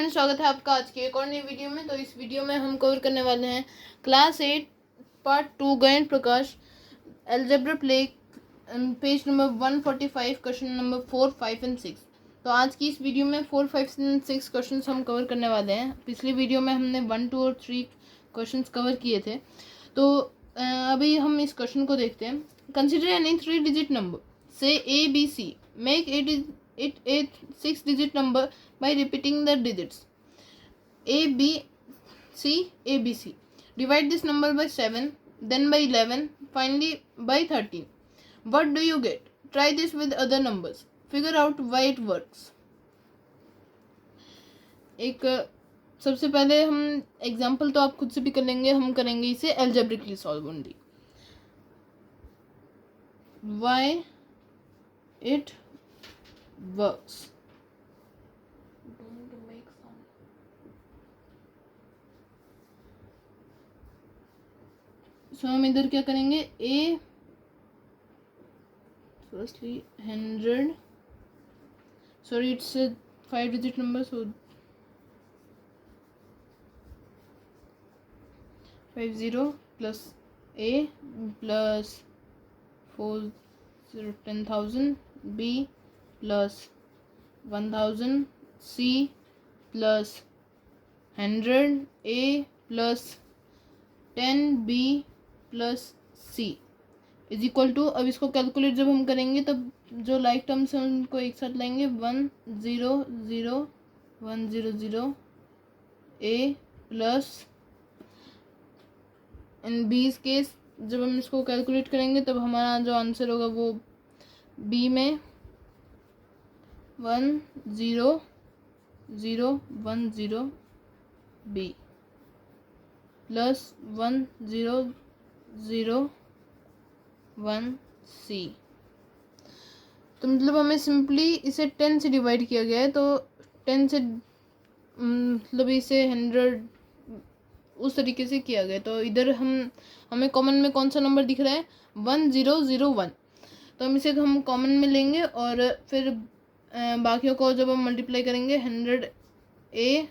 Friends, स्वागत है आपका आज की एक और नई वीडियो में। तो इस वीडियो में हम कवर करने वाले हैं class 8 part 2 Gyan Prakash algebra प्ले page number 145 question number 4, 5 and 6। तो आज की इस वीडियो में 4, 5 एंड 6 क्वेश्चन हम कवर करने वाले हैं। पिछली वीडियो में हमने 1, 2 और 3 क्वेश्चन कवर किए थे। तो अभी हम इस क्वेश्चन को देखते हैं। कंसिडर एनी 3 डिजिट नंबर से A B C, make it a 6 digit number by repeating the digits a b c a b c. Divide this number by 7, then by 11, finally by 13. What do you get? Try this with other numbers. Figure out why it works. एक सबसे पहले हम example तो आप खुद से भी कर लेंगे, हम करेंगे इसे algebraically solve only. Why it works. Don't make sound. So हम इधर क्या करेंगे? A firstly 100. Sorry, it's a 5-digit number, so 50 plus A plus 40 10,000 B plus 1000 C plus 100 A plus 10 B plus C is equal to, अब इसको calculate जब हम करेंगे तब जो लाइक टर्म्स हैं उनको एक साथ लाएंगे. 1 0 0 1 0 0 A प्लस इन बीस केस जब हम इसको कैलकुलेट करेंगे तब हमारा जो आंसर होगा वो B में 1 0 0 1 0 B प्लस 1 0 0 1 C. तो मतलब हमें सिंपली इसे 10 से डिवाइड किया गया है, तो 10 से मतलब इसे 100 उस तरीके से किया गया. तो इधर हमें कॉमन में कौन सा नंबर दिख रहा है? 1 0 0 1. तो हम इसे हम कॉमन में लेंगे और फिर बाकियों को जब हम मल्टीप्लाई करेंगे 100 A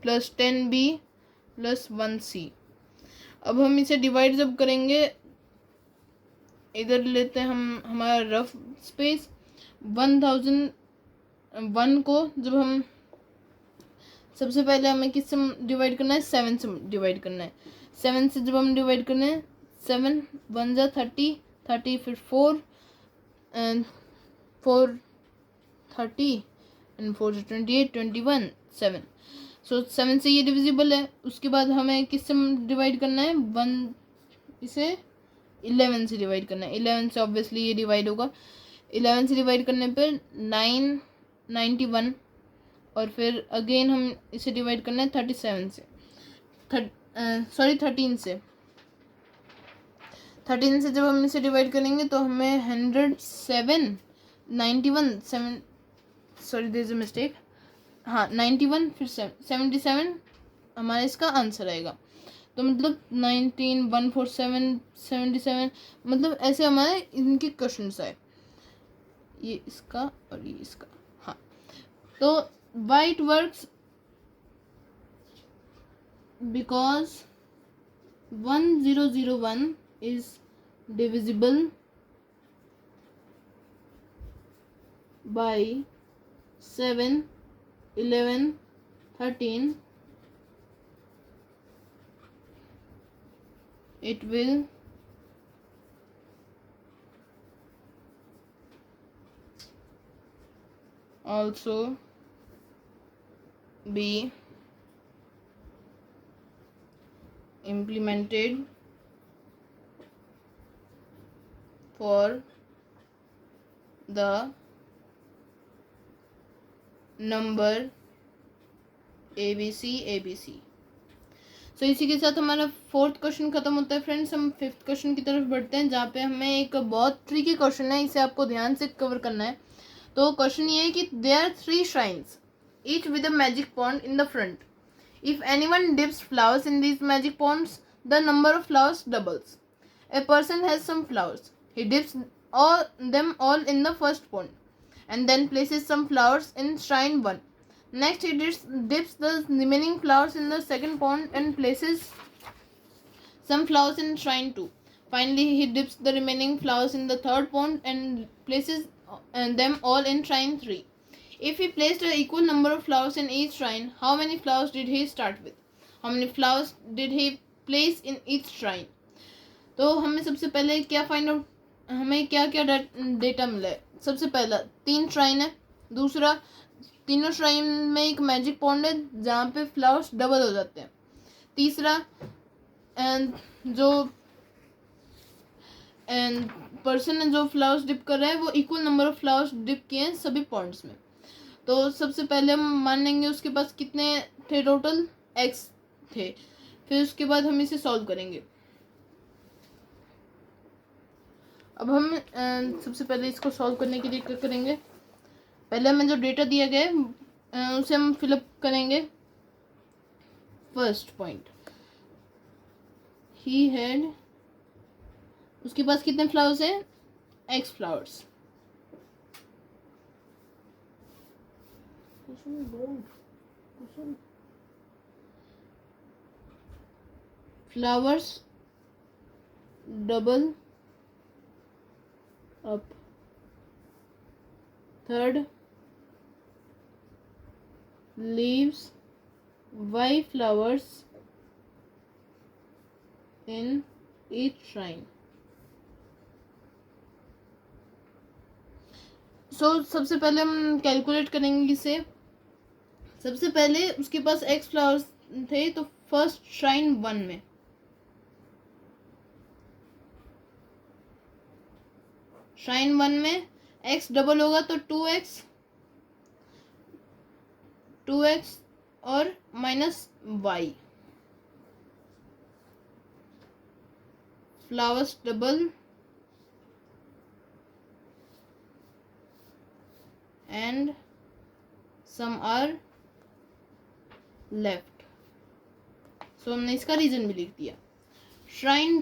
plus 10 B plus 1 C. अब हम इसे डिवाइड जब करेंगे, इधर लेते हैं हम हमारा रफ स्पेस. 1001 को जब हम सबसे पहले हमें किससे डिवाइड करना है? 7 से डिवाइड करना है. 7 से जब हम डिवाइड करना है, 7 1 जा 30 30 फिर 4 एंड 4 30 एंड 4 28 21 7. सो 7 से ये डिविजिबल है. उसके बाद हमें किससे डिवाइड करना है? 1 इसे 11 से डिवाइड करना है. 11 से ऑब्वियसली ये डिवाइड होगा. 11 से डिवाइड करने पर 9 91 और फिर अगेन हम इसे डिवाइड करना है 37 से 13 से. 13 से जब हम इसे डिवाइड करेंगे तो हमें 107 91 7 sorry there is a mistake. हाँ 91 फिर 77 हमारा इसका आंसर आएगा. तो मतलब 19 147 77 मतलब ऐसे हमारे इनके क्वेश्चंस आए. ये इसका और ये इसका. हाँ तो why it works? Because 1001 is divisible by 7 11 13. It will also be implemented for the number ABC ABC. सो इसी के साथ हमारा 4th क्वेश्चन खत्म होता है फ्रेंड्स. हम 5th क्वेश्चन की तरफ बढ़ते हैं, जहाँ पे हमें एक बहुत ट्रिकी क्वेश्चन है, इसे आपको ध्यान से कवर करना है. तो क्वेश्चन ये है कि there are 3 shrines, each with a magic pond in the front. If anyone dips flowers in these magic ponds, the number of flowers doubles. A person has some flowers. He dips them all in the first pond and then places some flowers in shrine 1. Next, he dips the remaining flowers in the second pond and places some flowers in shrine 2. Finally, he dips the remaining flowers in the third pond and places them all in shrine 3. If he placed an equal number of flowers in each shrine, how many flowers did he start with? How many flowers did he place in each shrine? तो हमें सबसे पहले क्या find out, हमें क्या क्या data मिला है. सबसे पहला 3 श्राइन है. दूसरा, तीनों श्राइन में एक मैजिक पॉन्ड है जहाँ पे फ्लावर्स डबल हो जाते हैं. तीसरा, जो पर्सन है जो फ्लावर्स डिप कर रहा है वो equal number of flowers dip किए हैं सभी पॉन्ड्स में. तो सबसे पहले हम मान लेंगे उसके पास कितने थे, टोटल x थे. फिर उसके बाद हम इसे सॉल्व करेंगे. अब हम सबसे पहले इसको सॉल्व करने के लिए क्या करेंगे, पहले हमें जो डेटा दिया गया है उसे हम फिलअप करेंगे. फर्स्ट पॉइंट, ही हैड, उसके पास कितने फ्लावर्स हैं, x flowers. Flowers double up. Third, leaves y flowers in each shrine. So सबसे पहले हम कैलकुलेट करेंगे इसे. सबसे पहले उसके पास x फ्लावर्स थे तो फर्स्ट श्राइन 1 में श्राइन 1 में x डबल होगा तो 2x और minus y. Flowers double and sum are left. So हमने इसका रीजन भी लिख दिया. श्राइन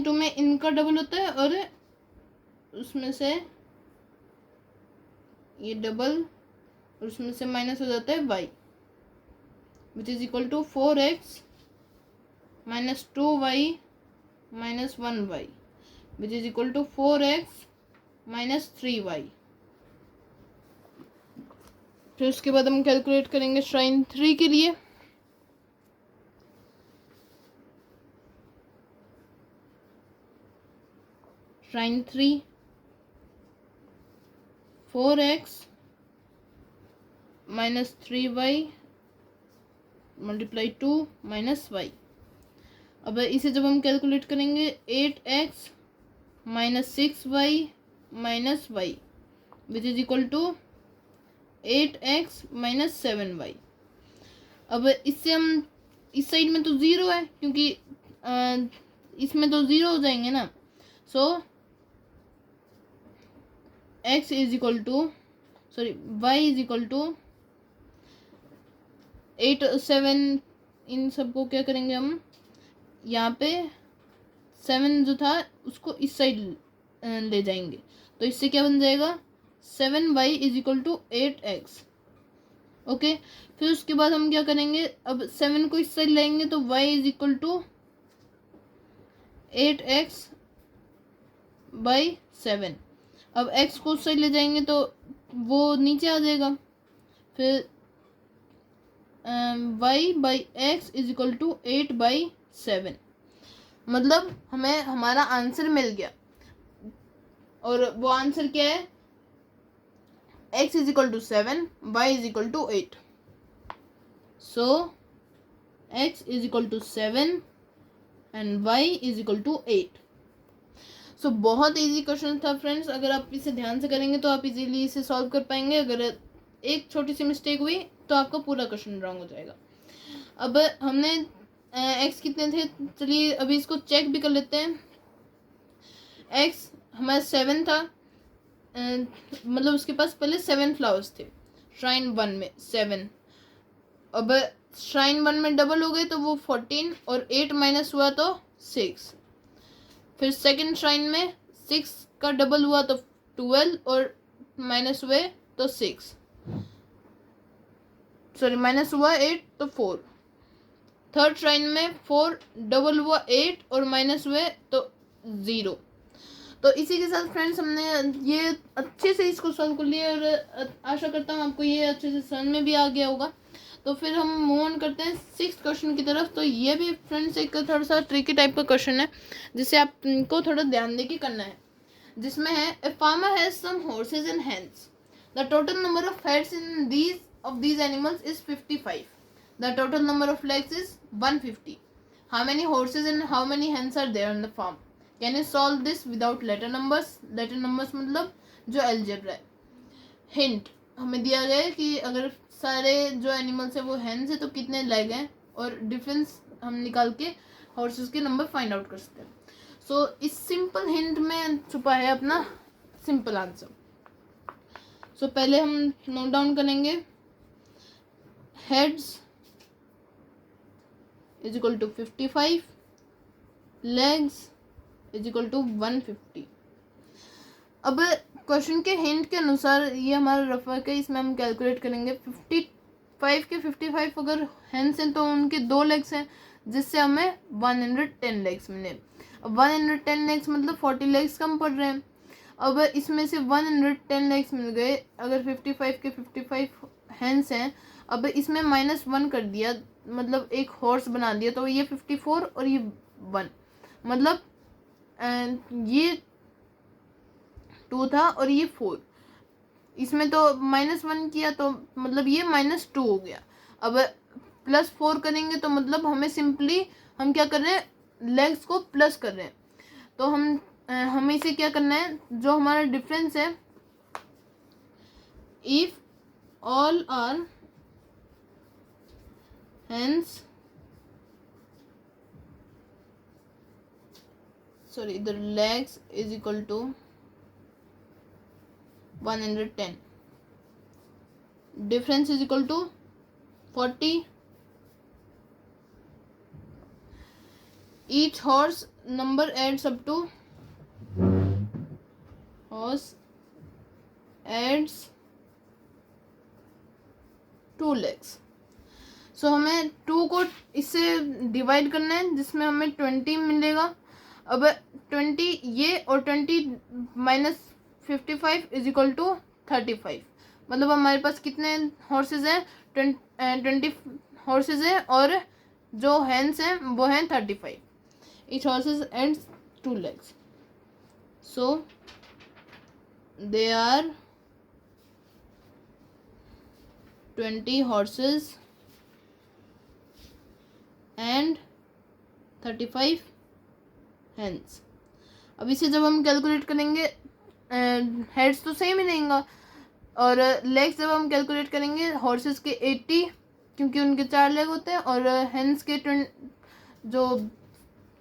2 में इनका डबल होता है और उसमें से ये डबल और उसमें से माइनस हो जाता है y, which is equal to 4x minus 2y minus 1y, which is equal to 4x minus 3y. फिर उसके बाद हम कैलकुलेट करेंगे श्राइन 3 के लिए. Shrine 3 4x minus 3y multiply 2 minus y. अब इसे जब हम कैलकुलेट करेंगे 8x minus 6y minus y, which is equal to 8x minus 7y. अब इससे हम इस साइड में तो ज़ीरो है क्योंकि इसमें तो ज़ीरो हो जाएंगे ना. So x is equal to y is equal to 8 7. इन सबको क्या करेंगे हम, यहाँ पे 7 जो था उसको इस साइड ले जाएंगे तो इससे क्या बन जाएगा 7y is equal to 8x. Okay. फिर उसके बाद हम क्या करेंगे, अब 7 को इस साइड लेंगे तो y is equal to 8x by 7. अब x को उस साइड ले जाएंगे तो वो नीचे आ जाएगा. फिर y by x is equal to 8 by 7. मतलब हमें हमारा आंसर मिल गया और वो आंसर क्या है, x is equal to 7, y is equal to 8. So x is equal to 7 and y is equal to 8. So बहुत इजी क्वेश्चन था फ्रेंड्स. अगर आप इसे ध्यान से करेंगे तो आप इजीली इसे सॉल्व कर पाएंगे. अगर एक छोटी सी मिस्टेक हुई तो आपका पूरा क्वेश्चन रॉन्ग हो जाएगा. अब हमने x कितने थे, चलिए अभी इसको चेक भी कर लेते हैं. x हमारा 7 था, मतलब उसके पास पहले 7 फ्लावर्स थे श्राइन 1 में 7. अब श्राइन 1 में डबल हो गए तो वो 14 और 8 माइनस हुआ तो 6. फिर सेकंड श्राइन में 6 का डबल हुआ तो 12 और माइनस हुए तो 6, सॉरी माइनस हुआ 8 तो 4। थर्ड ट्राइन में 4 डबल हुआ 8 और माइनस हुए तो 0। तो इसी के साथ फ्रेंड्स हमने ये अच्छे से इसको सॉल्व कर लिया और आशा करता हूँ आपको ये अच्छे से समझ में भी आ गया होगा। तो फिर हम मूव ऑन करते हैं 6th क्वेश्चन की तरफ। तो ये भी फ्रेंड्स एक थोड़ा सा ट्रिकी टाइप का क्वेश्चन है जिसे आपको थोड़ा ध्यान दे के करना है, जिसमें है a farmer has some horses and hens, the total number of heads in these animals is 55, the total number of legs is 150, how many horses and how many hens are there on the farm, can you solve this without letter numbers मतलब जो algebra है। Hint हमें दिया गया है कि अगर सारे जो एनिमल्स है वो हेन्स है तो कितने लेग हैं, और डिफरेंस हम निकाल के हॉर्सेस के नंबर फाइंड आउट कर सकते हैं। सो इस सिंपल हिंट में छुपा है अपना सिंपल आंसर। सो पहले हम नोट डाउन करेंगे, heads is equal to 55, legs is equal to 150। अब क्वेश्चन के हिंट के अनुसार ये हमारा रफ वर्क है, इसमें हम कैलकुलेट करेंगे 55 के 55 अगर हेन्स हैं तो उनके 2 लेग्स हैं, जिससे हमें 110 लेग्स मिले। अब 110 लेग्स मतलब 40 लेग्स कम पड़ रहे हैं। अब इसमें से 110 लेग्स मिल गए, अगर 55 के 55 हेन्स हैं, अब इसमें -1 कर दिया मतलब एक हॉर्स बना दिया, तो ये 54 और ये 1 मतलब ये 2 था और ये 4, इसमें तो -1 किया तो मतलब ये -2 हो गया। अब +4 करेंगे तो मतलब हमें सिंपली हम क्या कर रहे हैं, लेग्स को प्लस कर रहे हैं। तो हमें इसे क्या करना है, जो हमारा डिफरेंस है, if all are hens sorry the legs is equal to 110, difference is equal to 40, each horse number adds up to horse adds 2 legs। सो हमें 2 को इससे डिवाइड करना है जिसमें हमें 20 मिलेगा। अब 20 ये और 20 माइनस 55 इज इक्वल टू 35, मतलब हमारे पास कितने हॉर्सेज हैं, 20 हॉर्सेज हैं और जो हेन्स हैं वो हैं 35। Each horses ends 2 legs, so they are 20 horses and 35 hens. अब इसे जब हम कैलकुलेट करेंगे, हेड्स तो सेम ही रहेगा, और लेग्स जब हम कैलकुलेट करेंगे हॉर्सेस के 80 क्योंकि उनके 4 लेग होते हैं, और हेन्स के जो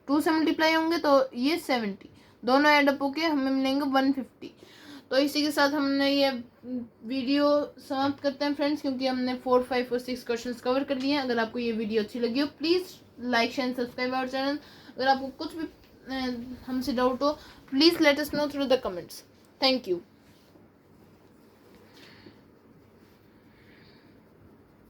2 से मल्टीप्लाई होंगे तो ये 70, दोनों एडअप होके हमें मिलेंगे 150। तो इसी के साथ हमने ये वीडियो समाप्त करते हैं फ्रेंड्स, क्योंकि हमने 4, 5 और 6 क्वेश्चंस कवर कर लिए हैं। अगर आपको ये वीडियो अच्छी लगी हो please like share subscribe our channel. अगर आपको कुछ भी हमसे डाउट हो please let us know through the comments. Thank you.